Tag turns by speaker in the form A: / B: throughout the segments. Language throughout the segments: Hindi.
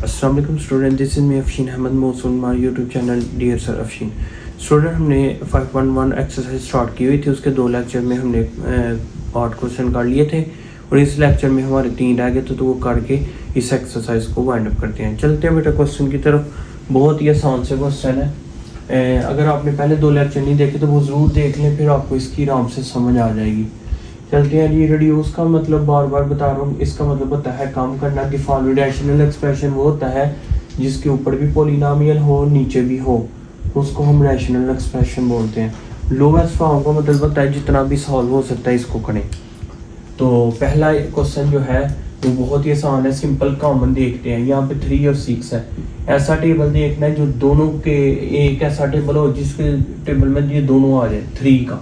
A: अस्सलाम वालेकुम student, this is me Afsheen Ahmad मौसून my YouTube channel dear sir Afsheen. Student, हमने 5.1 एक्सरसाइज स्टार्ट की हुई थी। उसके 2 लेक्चर में हमने 8 क्वेश्चन कर लिए थे और इस लेक्चर में हमारे 3 रह गए थे, तो वो करके इस एक्सरसाइज को वाइंड अप करते हैं। चलते हैं बेटा क्वेश्चन की तरफ। बहुत ही आसान से क्वेश्चन है। अगर आपने पहले 2 लेक्चर नहीं देखे तो वो ज़रूर देख लें, फिर आपको इसकी आराम से समझ आ जाएगी। चलते हैं जी। रिड्यूस का मतलब बार बार बता रहा हूँ, इसका मतलब होता है कम करना। द फॉलोइंग रैशनल एक्सप्रेशन वो होता है जिसके ऊपर भी पॉलिनोमियल हो, नीचे भी हो, तो उसको हम रैशनल एक्सप्रेशन बोलते हैं। लोएस्ट फॉर्म का मतलब होता है जितना भी सॉल्व हो सकता है इसको करें। तो पहला क्वेश्चन जो है वो बहुत ही आसान है, सिंपल कॉमन देखते हैं। यहाँ पे 3 और 6 है। ऐसा टेबल देखना है जो दोनों के, एक ऐसा टेबल हो जिसके टेबल में ये दोनों आ जाए 3 का।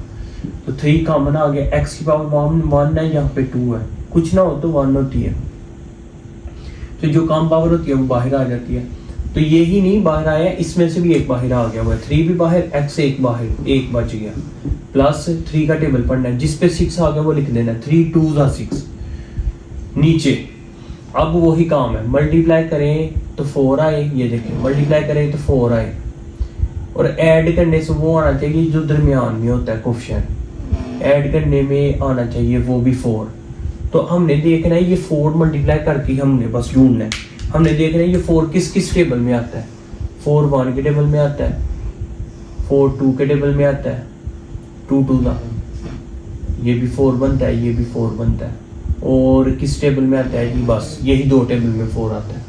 A: तो 3 कॉमन आ गया। एक्स की पावर 1 है, यहाँ पे 2 है, कुछ ना हो तो 1 होती है। तो जो कम पावर होती है वो बाहर आ जाती है। तो ये ही नहीं बाहर आया, इसमें से भी एक बाहर आ गया हुआ है। 3 भी बाहर, एक्स एक बाहर, एक बच गया। प्लस 3 का टेबल पढ़ना है, जिस पे 6 आ गया वो लिख देना। 3 2 6 नीचे। अब वही काम है, मल्टीप्लाई करें तो 4 आए, ये देखें मल्टीप्लाई करें तो 4 आए, और ऐड करने से वो आना चाहिए जो दरमियान में होता है कोफिशिएंट। ऐड करने में आना चाहिए वो भी 4। तो हमने देखना है ये 4 मल्टीप्लाई करके हमने बस ढूंढना है। हमने देखना है ये 4 किस किस टेबल में आता है। 4 1 के टेबल में आता है, 4 2 के टेबल में आता है, 2 2 का ये भी 4 बनता है, ये भी 4 बनता है। और किस टेबल में आता है जी, बस यही 2 टेबल में 4 आता है।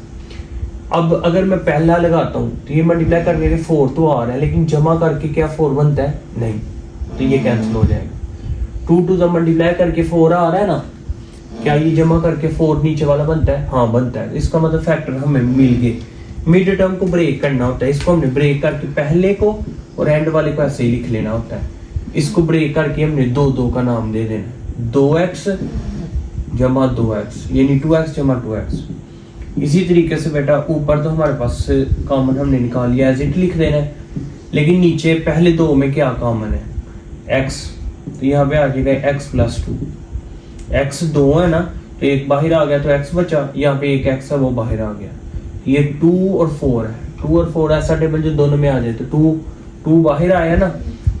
A: अब अगर मैं पहला लगाता हूँ तो ये मल्टीप्लाई करने के 4 तो आ रहा है, लेकिन जमा करके क्या 4 बनता है? नहीं, तो ये कैंसिल हो जाएगा। 2 2 मल्टीप्लाई करके 4 आ रहा है ना, क्या ये जमा करके 4 नीचे वाला बनता है? हाँ बनता है। इसका मतलब फैक्टर हमें मिल गए। मिड टर्म को ब्रेक करना होता है, इसको हमने ब्रेक करके पहले को और एंड वाले को ऐसे ही लिख लेना होता है। इसको ब्रेक करके हमने 2 2 का नाम दे देना, 2x जमा 2x, यानी 2x जमा 2x। इसी तरीके से बेटा ऊपर तो हमारे पास कॉमन हमने निकाल लिया, एज इट लिख देना है। लेकिन नीचे पहले 2 में क्या कॉमन है? x, तो यहाँ पे आ जाएगा x + 2। x 2 है ना, तो एक बाहर आ गया तो x बचा, यहाँ पे एक x है वो बाहर आ गया। ये 2 और 4 है। 2 और 4 ऐसा टेबल जो दोनों में आ जाए। तो 2 बाहर आया ना,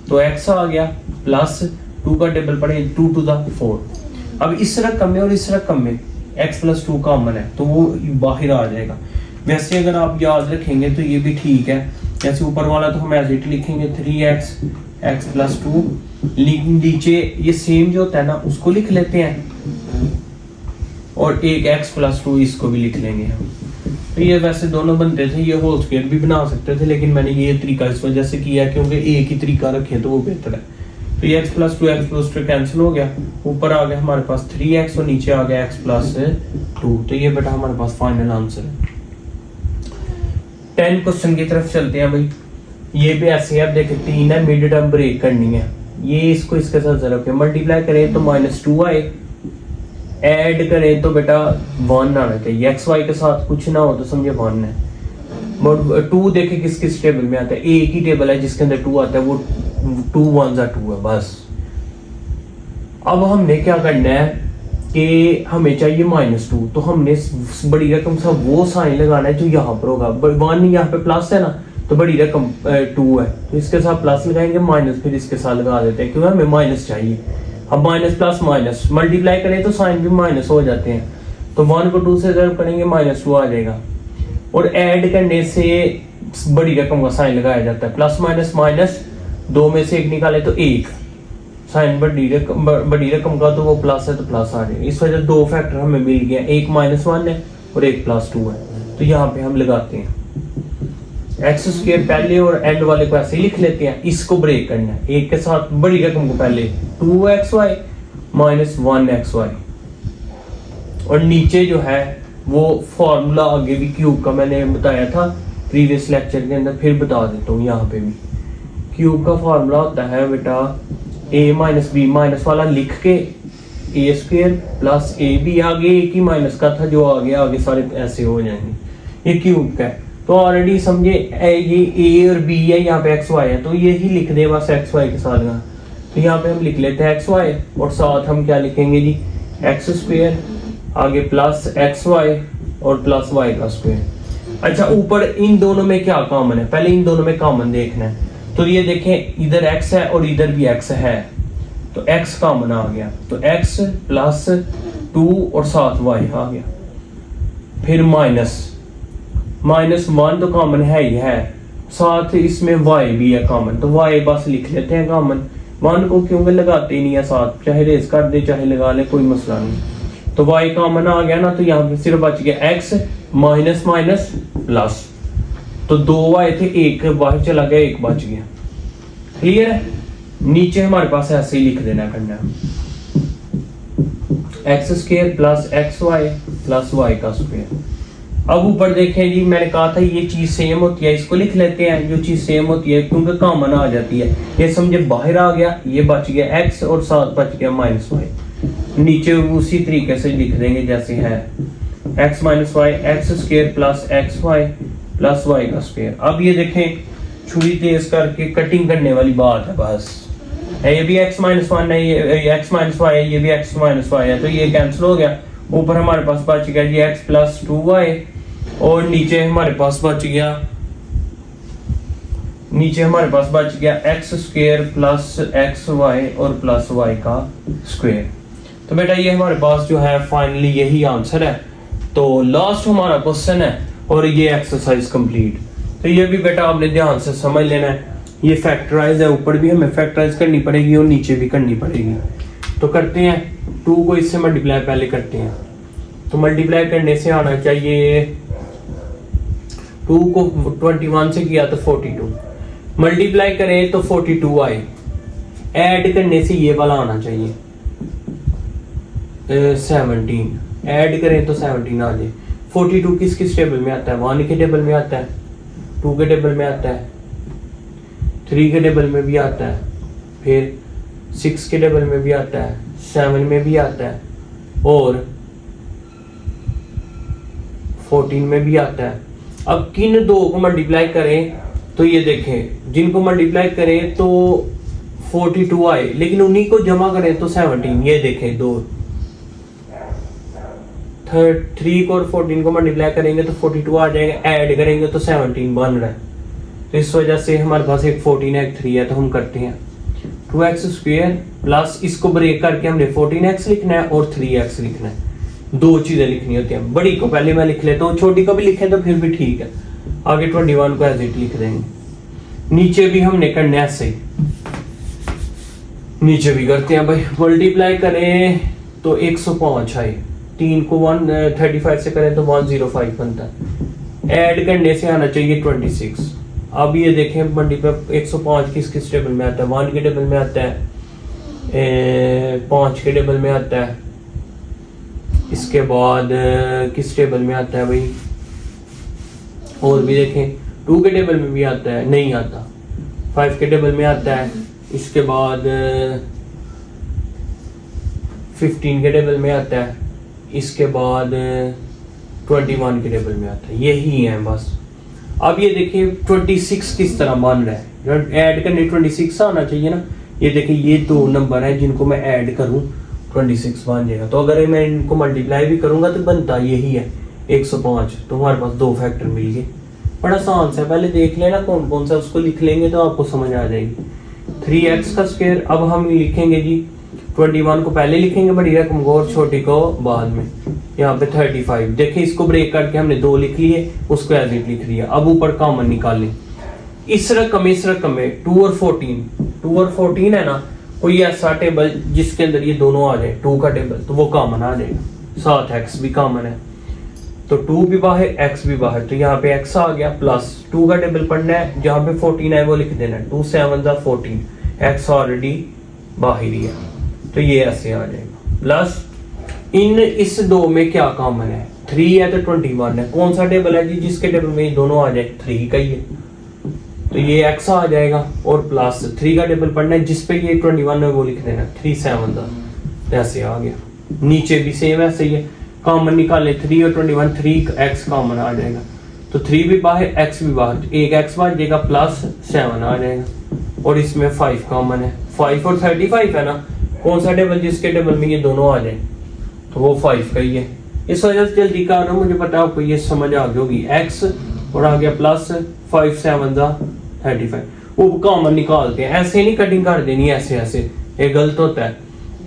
A: तो x आ गया, प्लस 2 का टेबल पड़े 2 2 4। अब इस रकम में और इस रकम में x + 2 कॉमन है, तो वो बाहर आ जाएगा। वैसे अगर आप याद रखेंगे तो ये भी ठीक है। जैसे ऊपर वाला तो हम एज इट लिखेंगे 3x x + 2, लेकिन नीचे ये सेम जो होता है ना उसको लिख लेते हैं, और एक x + 2 इसको भी लिख लेंगे हम। तो ये वैसे दोनों बनते थे, ये होल स्क्वायर भी बना सकते थे, लेकिन मैंने ये तरीका इस वजह से किया क्योंकि एक ही तरीका रखे तो वो बेहतर है। तो ये x + 2 कैंसिल हो गया। ऊपर आ गया हमारे पास 3x और नीचे आ गया x + 2। तो ये बेटा हमारे पास फाइनल आंसर है। 10 क्वेश्चन की तरफ चलते हैं भाई। ये भी ऐसे है, आप देखें 3 है, मिड टर्म ब्रेक करनी है। ये इसको इसके साथ जरा के मल्टीप्लाई करें तो -2 आए, ऐड करें तो बेटा 1 आना चाहिए। x y के साथ कुछ ना हो तो समझे 1 है। 2 देखे किस किस टेबल में आता है, एक ही टेबल है जिसके अंदर 2 आता है, वो 2 1 2 है बस। अब हमने क्या करना है कि हमें चाहिए -2, तो हमने बड़ी रकम सा वो साइन लगाना है जो यहाँ पर होगा। 1 यहाँ पे प्लस है ना, तो बड़ी रकम 2 है, तो इसके साथ प्लस लगाएंगे, माइनस फिर इसके साथ लगा देते हैं क्योंकि हमें माइनस चाहिए। अब माइनस प्लस माइनस मल्टीप्लाई करें तो साइन भी माइनस हो जाते हैं। तो 1 को 2 से जब करेंगे -2 आ जाएगा, और ऐड करने से बड़ी रकम का साइन लगाया जाता है। प्लस माइनस माइनस, 2 में से 1 निकाले तो 1, साइन बड़ी रकम का तो वो प्लस है तो प्लस आ जाएगा। इस वजह 2 फैक्टर हमें मिल गया, एक -1 है और एक +2 है। तो यहाँ पे हम लगाते हैं x² पहले और एंड वाले को ऐसे ही लिख लेते हैं। इसको ब्रेक करना है, एक के साथ बड़ी रकम को पहले 2xy - 1xy, और नीचे जो है वो फॉर्मूला आगे भी क्यूब का मैंने बताया था प्रीवियस लेक्चर के अंदर, फिर बता देता हूँ। यहाँ पे भी क्यूब का फॉर्मूला होता है बेटा a - b, माइनस वाला लिख के a² + ab, आगे एक ही माइनस का था जो आगे सारे ऐसे हो जाएंगे। ये क्यूब का है, तो ऑलरेडी समझे ये a और b है, यहाँ पे xy है, तो ये ही लिख दे बस xy के साथ। तो यहाँ पे हम लिख लेते हैं xy, और साथ हम क्या लिखेंगे जी, x² आगे +xy और +y²। अच्छा, ऊपर इन दोनों में क्या कॉमन है, पहले इन दोनों में कॉमन देखना है। तो ये देखें, इधर x है और इधर भी x है, तो x कॉमन आ गया, तो x प्लस 2 और साथ y आ गया। फिर माइनस 1 तो कॉमन है ही है, साथ इसमें y भी है कॉमन, तो y बस लिख लेते हैं कॉमन। 1 को क्योंकि लगाते ही नहीं है साथ, चाहे रेस कर दे चाहे लगा ले, कोई मसला नहीं। तो y कॉमन आ गया ना, तो यहाँ पे सिर्फ बच गया x माइनस माइनस प्लस, तो 2y थे, एक बाहर चला गया, एक बच गया। क्लियर है? नीचे हमारे पास ऐसे ही लिख देना करना है, x square plus x y plus y का स्क्वायर। अब ऊपर देखें जी, मैंने कहा था ये चीज सेम होती है, इसको लिख लेते हैं, जो चीज सेम होती है क्योंकि कॉमन आ जाती है। ये समझे बाहर आ गया, ये बच गया एक्स और साथ बच गया माइनस वाई। नीचे उसी तरीके से लिख देंगे जैसे है, x minus y x square plus x y plus y का स्क्वायर। अब ये देखें, छुरी तेज करके कटिंग करने वाली बात है बस। ये भी x माइनस 1 है, ये x माइनस वाई है, ये भी x माइनस वाई है, तो ये कैंसिल हो गया। ऊपर हमारे पास बच गया जी x प्लस 2y और नीचे हमारे पास बच गया x square plus x y और प्लस y का स्क्वायर। तो बेटा ये हमारे पास जो है फाइनली यही आंसर है। तो लास्ट हमारा क्वेश्चन है और ये एक्सरसाइज कंप्लीट। तो ये भी बेटा आपने ध्यान से समझ लेना है, ये फैक्टराइज है, ऊपर भी हमें फैक्टराइज करनी पड़ेगी और नीचे भी करनी पड़ेगी। तो करते हैं, 2 को इससे मल्टीप्लाई पहले करते हैं। तो मल्टीप्लाई करने से आना चाहिए, 2 को 21 से किया तो 42, मल्टीप्लाई करें तो 42 आए, ऐड करने से ये वाला आना चाहिए 17, ऐड करें तो 17 आ जाए। 42 किस किस टेबल में आता है? 1 के टेबल में आता है, 2 के टेबल में आता है, 3 के टेबल में भी आता है, फिर 6 के टेबल में भी आता है, 7 में भी आता है और 14 में भी आता है। अब किन दो को मल्टीप्लाई करें तो ये देखें, जिनको मल्टीप्लाई करें तो 42 आए, लेकिन उन्हीं को जमा करें तो 17। ये देखें, 3 को और 14 को मल्टीप्लाई करेंगे तो 42 आ जाएगा, ऐड करेंगे तो 17 बन रहा है। तो इस वजह से हमारे पास एक 14 है, एक 3 है, तो हम करते हैं 2x स्क्वायर प्लस, इसको ब्रेक करके हमने 14x लिखना है और 3x लिखना है। 2 चीजें लिखनी होती हैं, बड़ी को पहले मैं लिख लेता हूँ, छोटी को भी लिखे तो फिर भी ठीक है। आगे 21 को एज इट लिख देंगे। नीचे भी हमने करना है ऐसे ही, नीचे भी करते हैं भाई। मल्टीप्लाई करें तो 105 आए, 3 को 135 से करें तो 105 बनता है, ऐड करने से आना चाहिए 26। अब ये देखें, मल्टीप्लाई 105 किस किस टेबल में आता है? 1 के टेबल में आता है, 5 के टेबल में आता है, इसके बाद किस टेबल में आता है भाई? और भी देखें, 2 के टेबल में भी आता है, नहीं आता, 5 के टेबल में आता है, इसके बाद 15 के टेबल में आता है, इसके बाद 21 के टेबल में आता है। यही है बस। अब ये देखिए 26 किस तरह बन रहा है, ऐड करने 26 आना चाहिए ना। ये देखिए, ये 2 नंबर है जिनको मैं ऐड करूं 26 बन जाएगा। तो अगर मैं इनको मल्टीप्लाई भी करूंगा तो बनता यही है 105। तो हमारे पास 2 फैक्टर मिल गए। बड़ा आसान सा, पहले देख लेना कौन कौन सा, उसको लिख लेंगे तो आपको समझ आ जाएगी। 3x का स्क्वायर, अब हम लिखेंगे जी 21 को पहले लिखेंगे बड़ी रकम को और छोटी को बाद में। यहाँ पे 35, देखिए इसको ब्रेक करके हमने 2 लिख लिए, उसको एज इट लिख लिया। अब ऊपर कॉमन निकालें, इस रकम में 2 और 14 है ना, कोई ऐसा टेबल जिसके अंदर ये दोनों आ जाए, 2 का टेबल, तो वो कॉमन आ जाएगा। साथ x भी कॉमन है, तो 2 भी बाहर x भी बाहर, तो यहाँ पे x आ गया प्लस 2 का टेबल पढ़ना है, जहाँ पे 14 है वो लिख देना है, 2 7 14, x ऑलरेडी बाहर ही है, तो ये ऐसे आ जाएगा। प्लस इस 2 में क्या कॉमन है? 3 है तो 21 है। कौन सा टेबल है जी जिसके टेबल में ये दोनों आ जाए? 3 का ही है, तो ये x आ जाएगा और प्लस 3 का टेबल पढ़ना है, जिसपे ये 21 है वो लिख देना 3 7 ऐसे आ गया। नीचे भी सेम ऐसे ही है, कॉमन निकाले 3 और 21, 3x कॉमन आ जाएगा, तो 3 भी बाहर x भी बाहर, तो एक x बन जाएगा प्लस 7 आ जाएगा। और इसमें 5 कॉमन है, 5 और 35 है ना, कौन सा टेबल जिसके टेबल में ये दोनों आ जाए? तो वो 5 का ही है, इस वजह से जल्दी कर रहा हूँ, मुझे पता है आपको ये समझ आ गई होगी। x और आ गया प्लस 5 7 35। वो कॉमन निकालते हैं, ऐसे नहीं कटिंग कर देनी, ऐसे ऐसे ये गलत होता है।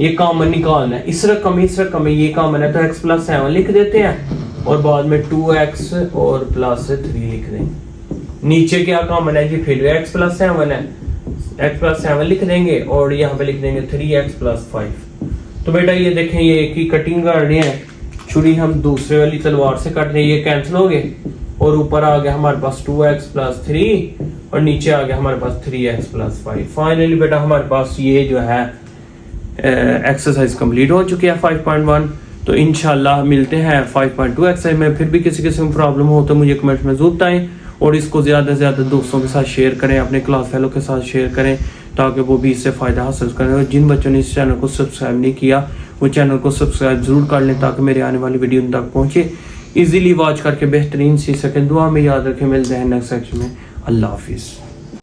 A: ये कॉमन निकालना है, इस रकम में ये कॉमन है तो x प्लस 7 लिख देते हैं और बाद में 2x और प्लस 3 लिख देंगे। नीचे क्या कॉमन है जी, फिर x प्लस 7 है, x प्लस 7 लिख देंगे और यहाँ पे लिख देंगे 3x प्लस 5। तो बेटा ये देखें, ये एक ही कटिंग कर रहे हैं, छुरी हम दूसरे वाली तलवार से काट रहे हैं, ये कैंसिल हो गए और ऊपर आ गया हमारे पास 2x प्लस 3 और नीचे आ गया हमारे पास 3x प्लस 5। फाइनली बेटा हमारे पास ये जो है एक्सरसाइज कंप्लीट हो चुकी है 5.1। तो इंशाल्लाह मिलते हैं 5.2 एक्सरसाइज में। फिर भी किसी किस्म की प्रॉब्लम हो तो मुझे कमेंट में जरूर बताएं और इसको ज़्यादा से ज़्यादा दोस्तों के साथ शेयर करें, अपने क्लास फेलो के साथ शेयर करें ताकि वो भी इससे फ़ायदा हासिल करें। और जिन बच्चों ने इस चैनल को सब्सक्राइब नहीं किया वो चैनल को सब्सक्राइब ज़रूर कर लें ताकि मेरे आने वाली वीडियो उन तक पहुँचे, इजीली वॉच करके बेहतरीन सीख सकें। दुआ में याद रखें, मिलते हैं नेक्स्ट सेक्शन में। अल्लाह हाफिज़।